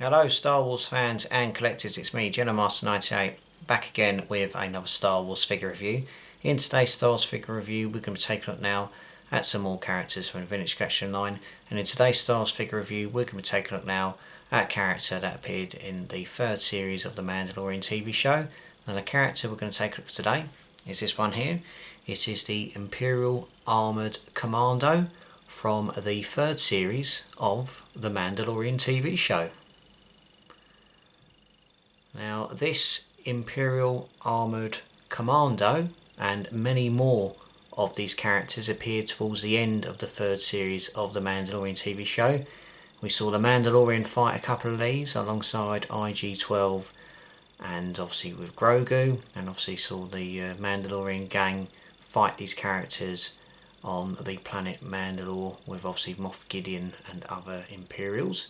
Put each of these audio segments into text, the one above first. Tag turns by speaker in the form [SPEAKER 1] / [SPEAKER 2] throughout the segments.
[SPEAKER 1] Hello Star Wars fans and collectors, it's me, Master98, back again with another Star Wars figure review. In today's Star Wars figure review we're going to be taking a look now at some more characters from the Vintage Collection line, and in today's Star Wars figure review we're going to be taking a look now at a character that appeared in the third series of the Mandalorian TV show. And the character we're going to take a look at today is this one here. It is the Imperial Armoured Commando from the third series of the Mandalorian TV show. Now this Imperial Armoured Commando and many more of these characters appeared towards the end of the third series of the Mandalorian TV show. We saw the Mandalorian fight a couple of these alongside IG-12 and obviously with Grogu, and obviously saw the Mandalorian gang fight these characters on the planet Mandalore with obviously Moff Gideon and other Imperials.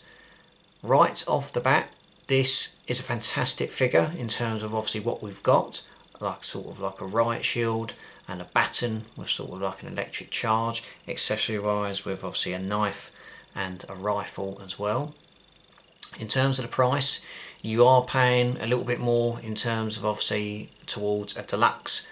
[SPEAKER 1] Right off the bat, this is a fantastic figure in terms of obviously what we've got, like sort of like a riot shield and a baton with sort of like an electric charge, accessory wise with obviously a knife and a rifle as well. In terms of the price, you are paying a little bit more in terms of obviously towards a deluxe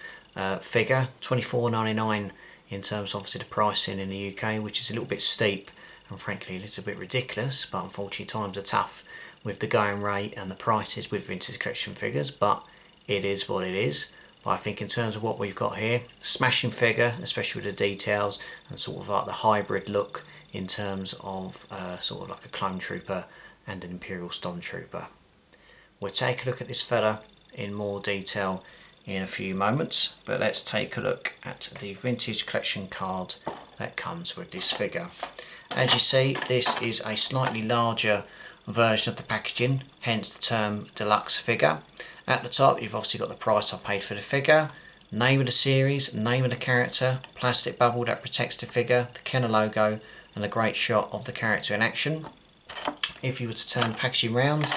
[SPEAKER 1] figure, $24.99 in terms of obviously the pricing in the UK, which is a little bit steep and frankly a little bit ridiculous, but unfortunately times are tough with the going rate and the prices with vintage collection figures, but it is what it is. But I think in terms of what we've got here, smashing figure, especially with the details and sort of like the hybrid look in terms of sort of like a clone trooper and an Imperial stormtrooper. We'll take a look at this fella in more detail in a few moments, but let's take a look at the vintage collection card that comes with this figure. As you see, this is a slightly larger version of the packaging, hence the term deluxe figure. At the top you've obviously got the price I paid for the figure, name of the series, name of the character, plastic bubble that protects the figure, the Kenner logo and a great shot of the character in action. If you were to turn the packaging round,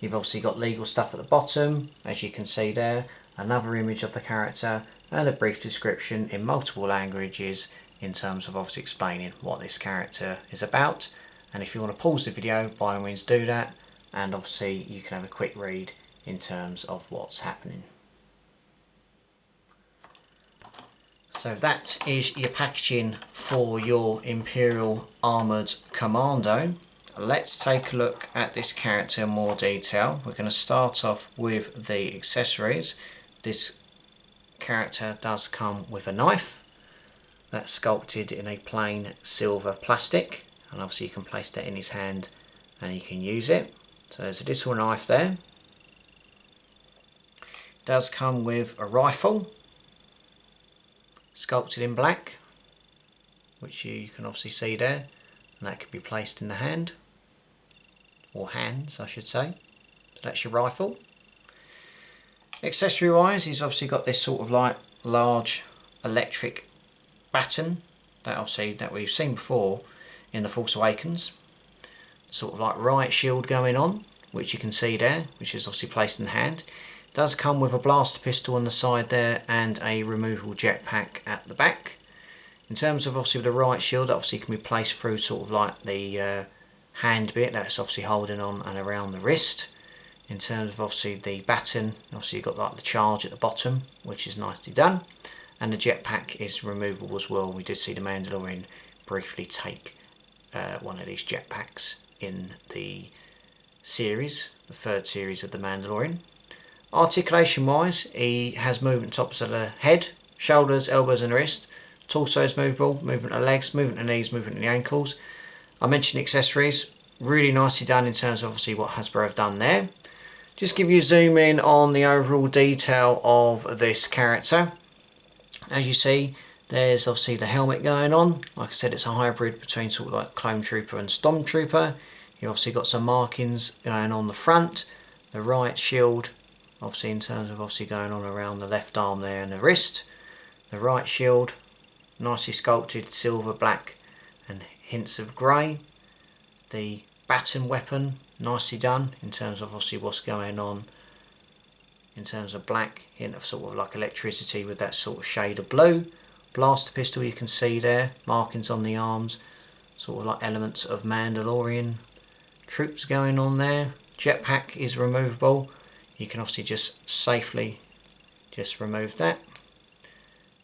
[SPEAKER 1] you've obviously got legal stuff at the bottom, as you can see there, another image of the character and a brief description in multiple languages in terms of obviously explaining what this character is about. And if you want to pause the video, by all means do that, and obviously you can have a quick read in terms of what's happening. So that is your packaging for your Imperial Armoured Commando. Let's take a look at this character in more detail. We're going to start off with the accessories. This character does come with a knife that's sculpted in a plain silver plastic, and obviously you can place that in his hand and he can use it. So there's a little knife there. It does come with a rifle sculpted in black, which you can obviously see there, and that can be placed in the hand, or hands I should say. So that's your rifle. Accessory wise, he's obviously got this sort of like large electric baton that we've seen before in The Force Awakens. Sort of like riot shield going on, which you can see there, which is obviously placed in the hand. It does come with a blaster pistol on the side there and a removable jetpack at the back. In terms of obviously the riot shield, obviously can be placed through sort of like the hand bit that's obviously holding on and around the wrist. In terms of obviously the baton, obviously you've got like the charge at the bottom, which is nicely done, and the jetpack is removable as well. We did see the Mandalorian briefly take one of these jetpacks in the series, the third series of the Mandalorian. Articulation wise, he has movement tops of the head, shoulders, elbows and wrist. Torso is movable, movement of legs, movement of knees, movement of the ankles. I mentioned accessories, really nicely done in terms of obviously what Hasbro have done there. Just give you a zoom in on the overall detail of this character. As you see, there's obviously the helmet going on. Like I said, it's a hybrid between sort of like clone trooper and stormtrooper. You've obviously got some markings going on the front. The riot shield, obviously in terms of obviously going on around the left arm there and the wrist. The riot shield, nicely sculpted, silver, black and hints of grey. The baton weapon, nicely done in terms of obviously what's going on in terms of black, hint of sort of like electricity with that sort of shade of blue. Blaster pistol you can see there, markings on the arms, sort of like elements of Mandalorian troops going on there. jetpack is removable. You can obviously just safely just remove that.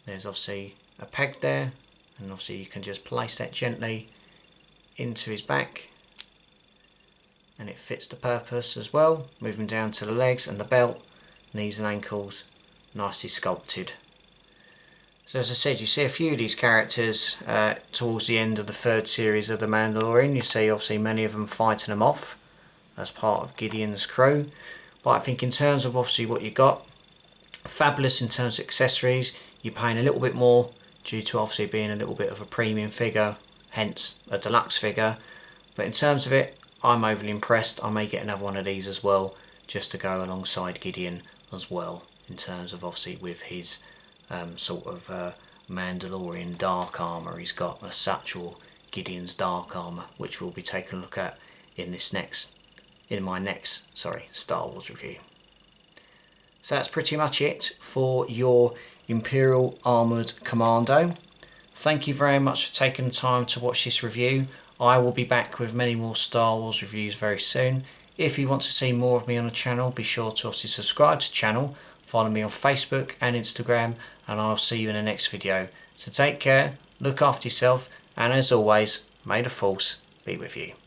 [SPEAKER 1] There's obviously a peg there, and obviously you can just place that gently into his back, and it fits the purpose as well. Moving down to the legs and the belt, knees and ankles, nicely sculpted. So as I said, you see a few of these characters towards the end of the third series of The Mandalorian. You see obviously many of them fighting them off as part of Gideon's crew. But I think in terms of obviously what you got, fabulous in terms of accessories. You're paying a little bit more due to obviously being a little bit of a premium figure, hence a deluxe figure. But in terms of it, I'm overly impressed. I may get another one of these as well, just to go alongside Gideon as well, in terms of obviously with his sort of Mandalorian dark armour. He's got a satchel, Gideon's dark armour, which we'll be taking a look at in my next Star Wars review. So that's pretty much it for your Imperial Armoured Commando. Thank you very much for taking the time to watch this review. I will be back with many more Star Wars reviews very soon. If you want to see more of me on the channel, be sure to obviously subscribe to the channel, follow me on Facebook and Instagram, and I'll see you in the next video. So take care, look after yourself, and as always, may the Force be with you.